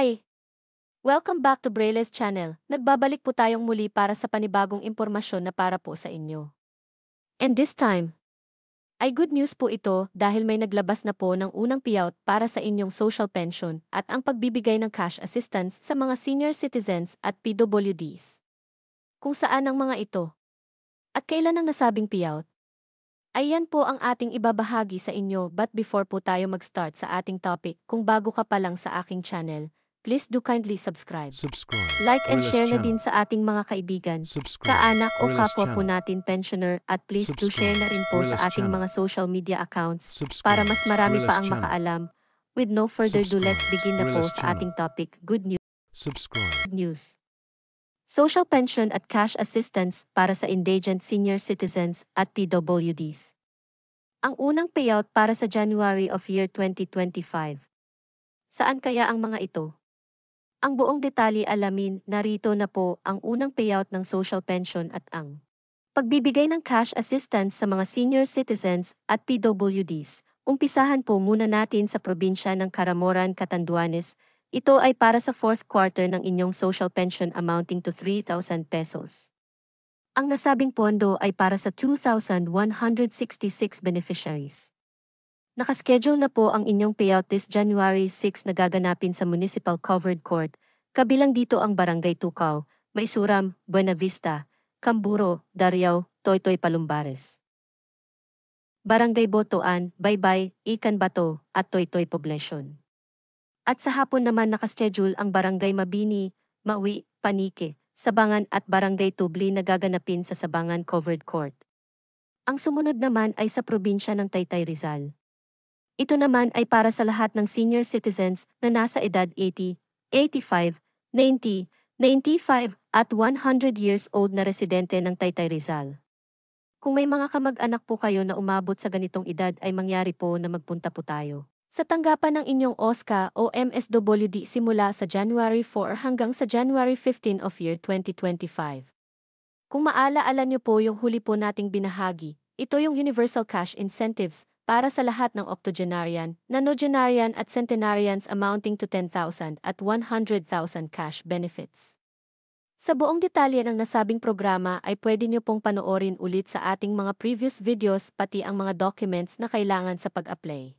Hi! Welcome back to Braille's channel. Nagbabalik po tayong muli para sa panibagong impormasyon na para po sa inyo. And this time, ay good news po ito dahil may naglabas na po ng unang payout para sa inyong social pension at ang pagbibigay ng cash assistance sa mga senior citizens at PWDs. Kung saan ang mga ito? At kailan ang nasabing payout? Ayan po ang ating ibabahagi sa inyo, but before po tayo mag-start sa ating topic, kung bago ka pa lang sa aking channel, please do kindly subscribe. Like and share na din sa ating mga kaibigan, kaanak o kapwa po natin pensioner at please do share na rin po sa ating mga social media accounts para mas marami pa ang makaalam. With no further ado, let's begin na po sa ating topic. Good news. Social pension at cash assistance para sa indigent senior citizens at PWDs. Ang unang payout para sa January of year 2025. Saan kaya ang mga ito? Ang buong detalye alamin, narito na po ang unang payout ng social pension at ang pagbibigay ng cash assistance sa mga senior citizens at PWDs. Umpisahan po muna natin sa probinsya ng Caramoran, Catanduanes. Ito ay para sa fourth quarter ng inyong social pension amounting to 3,000 pesos. Ang nasabing pondo ay para sa 2,166 beneficiaries. Nakaschedule na po ang inyong payout this January 6 na gaganapin sa Municipal Covered Court, kabilang dito ang Barangay Tukaw, Maisuram, Buena Vista, Camburo, Dariao, Toytoy Palumbares. Barangay Botoan, Baybay, Ikan Bato, at Toytoy Poblacion. At sa hapon naman nakaschedule ang Barangay Mabini, Maui, Panike, Sabangan at Barangay Tubli na gaganapin sa Sabangan Covered Court. Ang sumunod naman ay sa probinsya ng Taytay Rizal. Ito naman ay para sa lahat ng senior citizens na nasa edad 80, 85, 90, 95 at 100 years old na residente ng Taytay Rizal. Kung may mga kamag-anak po kayo na umabot sa ganitong edad ay mangyari po na magpunta po tayo sa tanggapan ng inyong OSCA o MSWD simula sa January 4 hanggang sa January 15 of year 2025. Kung maalaala niyo po yung huli po nating binahagi, ito yung Universal Cash Incentives para sa lahat ng octogenarian, nonagenarian at centenarians amounting to 10,000 at 100,000 cash benefits. Sa buong detalye ng nasabing programa ay pwede niyo pong panoorin ulit sa ating mga previous videos pati ang mga documents na kailangan sa pag-apply.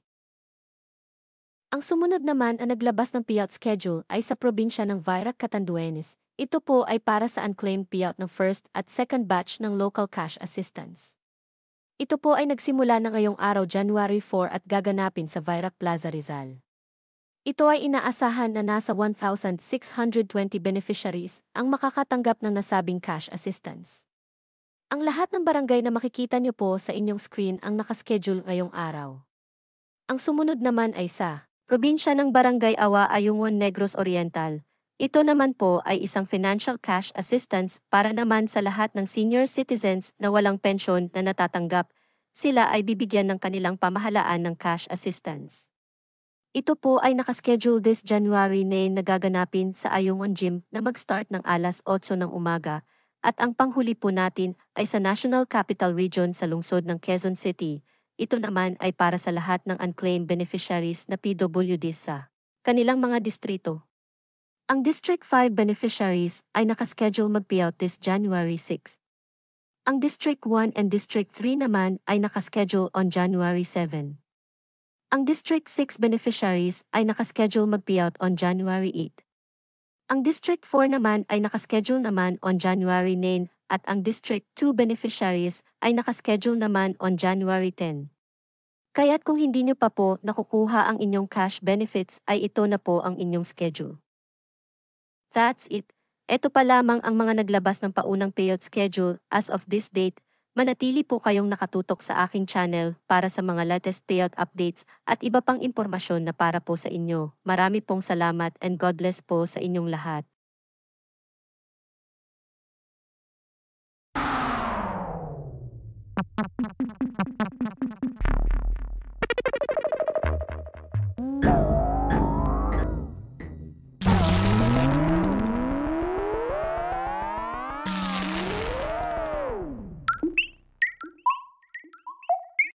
Ang sumunod naman ang naglabas ng payout schedule ay sa probinsya ng Virac, Catanduanes. Ito po ay para sa unclaimed payout ng first at second batch ng local cash assistance. Ito po ay nagsimula na ngayong araw January 4 at gaganapin sa Virac Plaza Rizal. Ito ay inaasahan na nasa 1,620 beneficiaries ang makakatanggap ng nasabing cash assistance. Ang lahat ng barangay na makikita niyo po sa inyong screen ang nakaschedule ngayong araw. Ang sumunod naman ay sa probinsya ng Barangay Awa Ayungon, Negros Oriental. Ito naman po ay isang financial cash assistance para naman sa lahat ng senior citizens na walang pensyon na natatanggap. Sila ay bibigyan ng kanilang pamahalaan ng cash assistance. Ito po ay nakaschedule this January 9 na gaganapin sa Ayungon Gym na mag-start ng alas 8 ng umaga at ang panghuli po natin ay sa National Capital Region sa lungsod ng Quezon City. Ito naman ay para sa lahat ng unclaimed beneficiaries na PWDs sa kanilang mga distrito. Ang District 5 beneficiaries ay nakaschedule mag-payout this January 6. Ang District 1 and District 3 naman ay nakaschedule on January 7. Ang District 6 beneficiaries ay nakaschedule mag-payout on January 8. Ang District 4 naman ay nakaschedule naman on January 9 at ang District 2 beneficiaries ay nakaschedule naman on January 10. Kaya't kung hindi nyo pa po nakukuha ang inyong cash benefits ay ito na po ang inyong schedule. That's it. Ito pa lamang ang mga naglabas ng paunang payout schedule as of this date. Manatili po kayong nakatutok sa aking channel para sa mga latest payout updates at iba pang impormasyon na para po sa inyo. Marami pong salamat and God bless po sa inyong lahat.